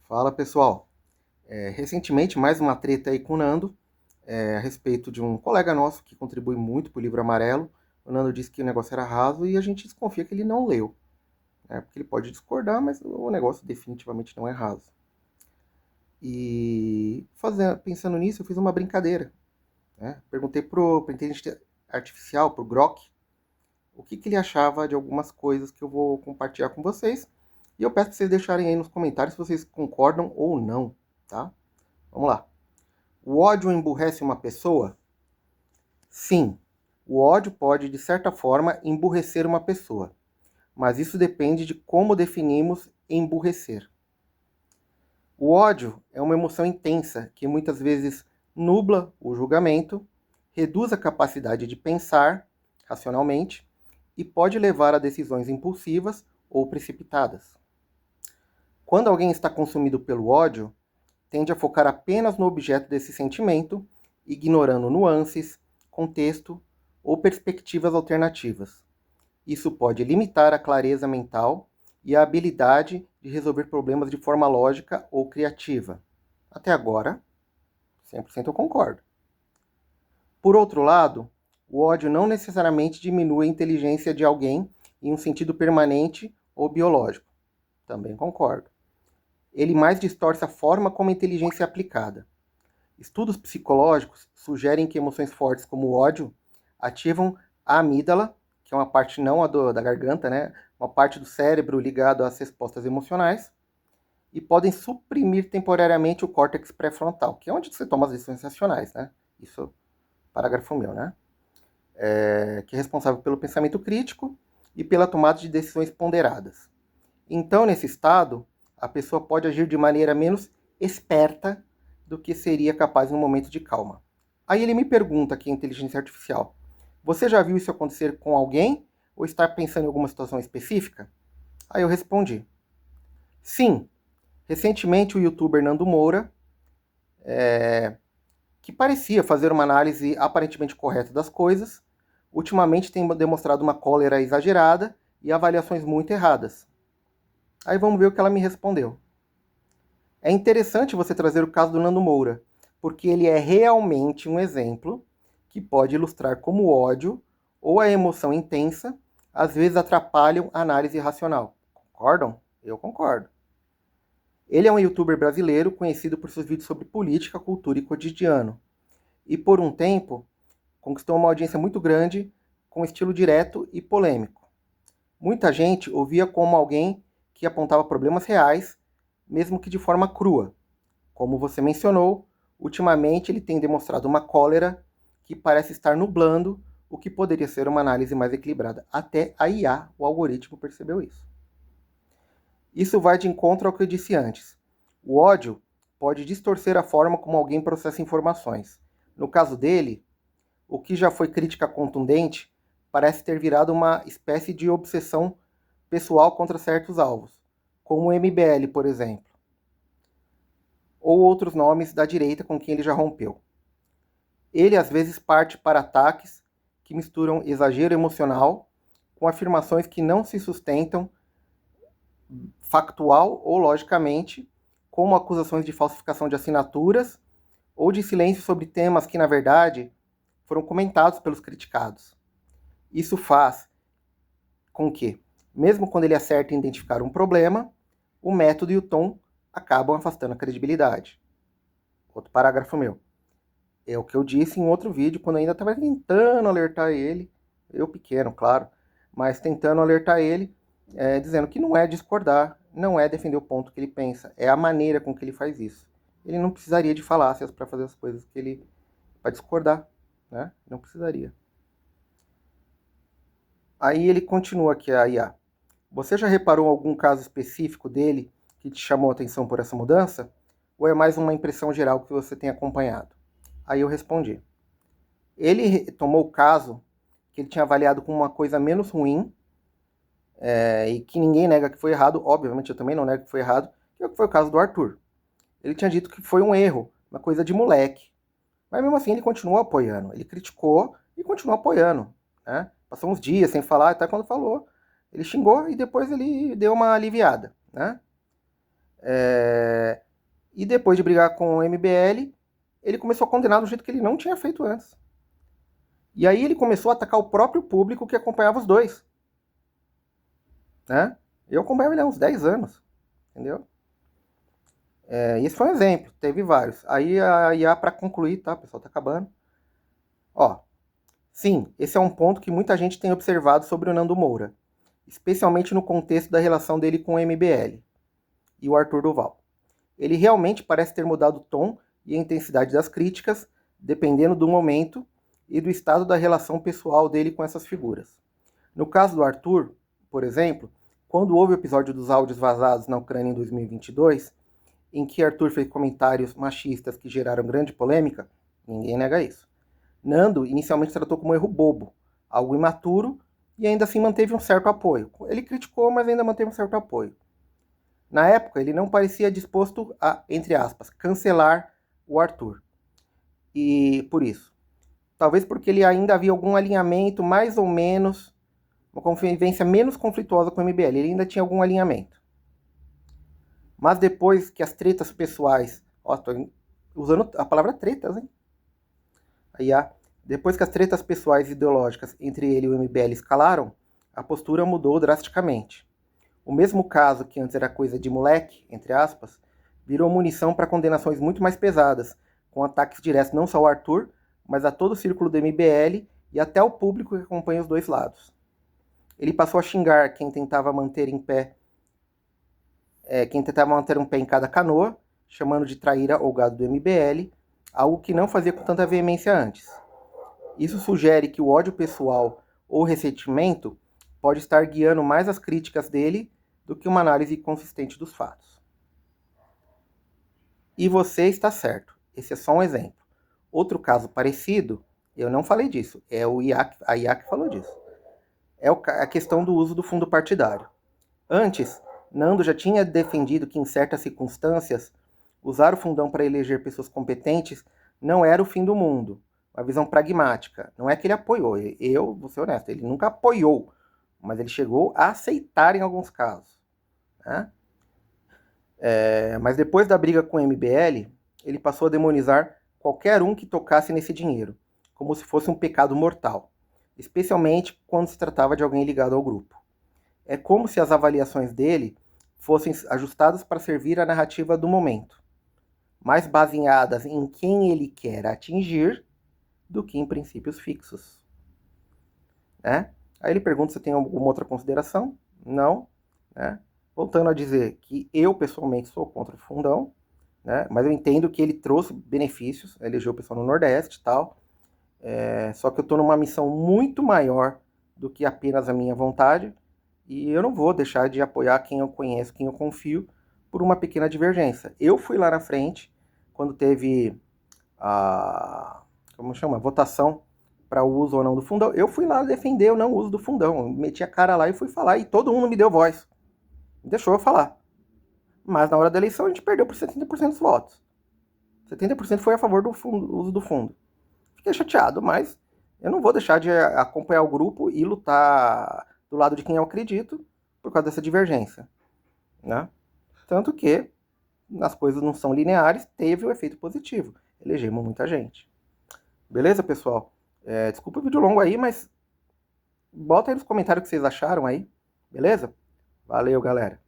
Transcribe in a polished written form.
Fala pessoal, recentemente mais uma treta aí com o Nando, a respeito de um colega nosso que contribui muito para o Livro Amarelo. O Nando disse que o negócio era raso e a gente desconfia que ele não leu, né? Porque ele pode discordar, mas o negócio definitivamente não é raso. E pensando nisso, eu fiz uma brincadeira, né? Perguntei pro inteligência artificial, pro Grok, o que ele achava de algumas coisas que eu vou compartilhar com vocês. E eu peço para vocês deixarem aí nos comentários se vocês concordam ou não, tá? Vamos lá. O ódio emburrece uma pessoa? Sim, o ódio pode, de certa forma, emburrecer uma pessoa, mas isso depende de como definimos emburrecer. O ódio é uma emoção intensa que muitas vezes nubla o julgamento, reduz a capacidade de pensar racionalmente e pode levar a decisões impulsivas ou precipitadas. Quando alguém está consumido pelo ódio, tende a focar apenas no objeto desse sentimento, ignorando nuances, contexto ou perspectivas alternativas. Isso pode limitar a clareza mental e a habilidade de resolver problemas de forma lógica ou criativa. Até agora, 100% eu concordo. Por outro lado, o ódio não necessariamente diminui a inteligência de alguém em um sentido permanente ou biológico. Também concordo. Ele mais distorce a forma como a inteligência é aplicada. Estudos psicológicos sugerem que emoções fortes como o ódio ativam a amígdala, que é uma parte não da garganta, né? Uma parte do cérebro ligada às respostas emocionais, e podem suprimir temporariamente o córtex pré-frontal, que é onde você toma as decisões racionais, né? Isso, parágrafo meu, né? Que é responsável pelo pensamento crítico e pela tomada de decisões ponderadas. Então, nesse estado, a pessoa pode agir de maneira menos esperta do que seria capaz em um momento de calma. Aí ele me pergunta aqui, a inteligência artificial, você já viu isso acontecer com alguém ou está pensando em alguma situação específica? Aí eu respondi, sim. Recentemente o youtuber Nando Moura, que parecia fazer uma análise aparentemente correta das coisas, ultimamente tem demonstrado uma cólera exagerada e avaliações muito erradas. Aí vamos ver o que ela me respondeu. É interessante você trazer o caso do Nando Moura, porque ele é realmente um exemplo que pode ilustrar como o ódio ou a emoção intensa às vezes atrapalham a análise racional. Concordam? Eu concordo. Ele é um youtuber brasileiro conhecido por seus vídeos sobre política, cultura e cotidiano. E por um tempo conquistou uma audiência muito grande com estilo direto e polêmico. Muita gente o via como alguém que apontava problemas reais, mesmo que de forma crua. Como você mencionou, ultimamente ele tem demonstrado uma cólera que parece estar nublando o que poderia ser uma análise mais equilibrada. Até a IA, o algoritmo, percebeu isso. Isso vai de encontro ao que eu disse antes. O ódio pode distorcer a forma como alguém processa informações. No caso dele, o que já foi crítica contundente parece ter virado uma espécie de obsessão pessoal contra certos alvos, como o MBL, por exemplo, ou outros nomes da direita com quem ele já rompeu. Ele às vezes parte para ataques que misturam exagero emocional com afirmações que não se sustentam factual ou logicamente, como acusações de falsificação de assinaturas ou de silêncio sobre temas que, na verdade, foram comentados pelos criticados. Isso faz com que, mesmo quando ele acerta em identificar um problema, o método e o tom acabam afastando a credibilidade. Outro parágrafo meu. É o que eu disse em outro vídeo, quando eu ainda estava tentando alertar ele, eu pequeno, claro, mas tentando alertar ele, dizendo que não é discordar, não é defender o ponto que ele pensa, é a maneira com que ele faz isso. Ele não precisaria de falácias para fazer as coisas que ele... para discordar, né? Não precisaria. Aí ele continua aqui, a IA. Você já reparou algum caso específico dele que te chamou a atenção por essa mudança? Ou é mais uma impressão geral que você tem acompanhado? Aí eu respondi. Ele tomou o caso que ele tinha avaliado como uma coisa menos ruim, e que ninguém nega que foi errado, obviamente eu também não nego que foi errado, que foi o caso do Arthur. Ele tinha dito que foi um erro, uma coisa de moleque. Mas mesmo assim ele continuou apoiando. Ele criticou e continuou apoiando. Né? Passou uns dias sem falar, até quando falou, ele xingou e depois ele deu uma aliviada. Né? E depois de brigar com o MBL, ele começou a condenar do jeito que ele não tinha feito antes. E aí ele começou a atacar o próprio público que acompanhava os dois. Né? Eu acompanhava ele há uns 10 anos. Entendeu? Esse foi um exemplo, teve vários. Aí a IA, para concluir, tá? O pessoal tá acabando. Ó, sim, esse é um ponto que muita gente tem observado sobre o Nando Moura, especialmente no contexto da relação dele com o MBL e o Arthur Duval. Ele realmente parece ter mudado o tom e a intensidade das críticas, dependendo do momento e do estado da relação pessoal dele com essas figuras. No caso do Arthur, por exemplo, quando houve o episódio dos áudios vazados na Ucrânia em 2022, em que Arthur fez comentários machistas que geraram grande polêmica, ninguém nega isso. Nando inicialmente tratou como um erro bobo, algo imaturo, e ainda assim manteve um certo apoio. Ele criticou, mas ainda manteve um certo apoio. Na época, ele não parecia disposto a, entre aspas, cancelar o Arthur. E por isso. Talvez porque ele ainda havia algum alinhamento, mais ou menos, uma convivência menos conflituosa com o MBL. Ele ainda tinha algum alinhamento. Mas depois que as tretas pessoais... Ó, tô usando a palavra tretas, hein? Aí, depois que as tretas pessoais e ideológicas entre ele e o MBL escalaram, a postura mudou drasticamente. O mesmo caso que antes era coisa de moleque, entre aspas, virou munição para condenações muito mais pesadas, com ataques diretos não só ao Arthur, mas a todo o círculo do MBL e até ao público que acompanha os dois lados. Ele passou a xingar quem tentava manter um pé em cada canoa, chamando de traíra ou gado do MBL, algo que não fazia com tanta veemência antes. Isso sugere que o ódio pessoal ou ressentimento pode estar guiando mais as críticas dele do que uma análise consistente dos fatos. E você está certo. Esse é só um exemplo. Outro caso parecido, eu não falei disso, é a IA que falou disso. É a questão do uso do fundo partidário. Antes, Nando já tinha defendido que em certas circunstâncias, usar o fundão para eleger pessoas competentes não era o fim do mundo. Uma visão pragmática. Não é que ele apoiou, eu vou ser honesto, ele nunca apoiou, mas ele chegou a aceitar em alguns casos. Né? Mas depois da briga com o MBL, ele passou a demonizar qualquer um que tocasse nesse dinheiro, como se fosse um pecado mortal, especialmente quando se tratava de alguém ligado ao grupo. É como se as avaliações dele fossem ajustadas para servir a narrativa do momento, mais baseadas em quem ele quer atingir do que em princípios fixos. Né? Aí ele pergunta se tem alguma outra consideração. Não. Né? Voltando a dizer que eu, pessoalmente, sou contra o fundão, né? Mas eu entendo que ele trouxe benefícios, elegeu o pessoal no Nordeste e tal, só que eu estou numa missão muito maior do que apenas a minha vontade, e eu não vou deixar de apoiar quem eu conheço, quem eu confio, por uma pequena divergência. Eu fui lá na frente, quando teve a votação para o uso ou não do fundão, eu fui lá defender o não uso do fundão, eu meti a cara lá e fui falar, e todo mundo me deu voz, me deixou eu falar. Mas na hora da eleição a gente perdeu por 70% dos votos. 70% foi a favor do uso do fundo. Fiquei chateado, mas eu não vou deixar de acompanhar o grupo e lutar do lado de quem eu acredito por causa dessa divergência. Né? Tanto que as coisas não são lineares, teve o efeito positivo. Elegemos muita gente. Beleza, pessoal? Desculpa o vídeo longo aí, mas bota aí nos comentários o que vocês acharam aí. Beleza? Valeu, galera.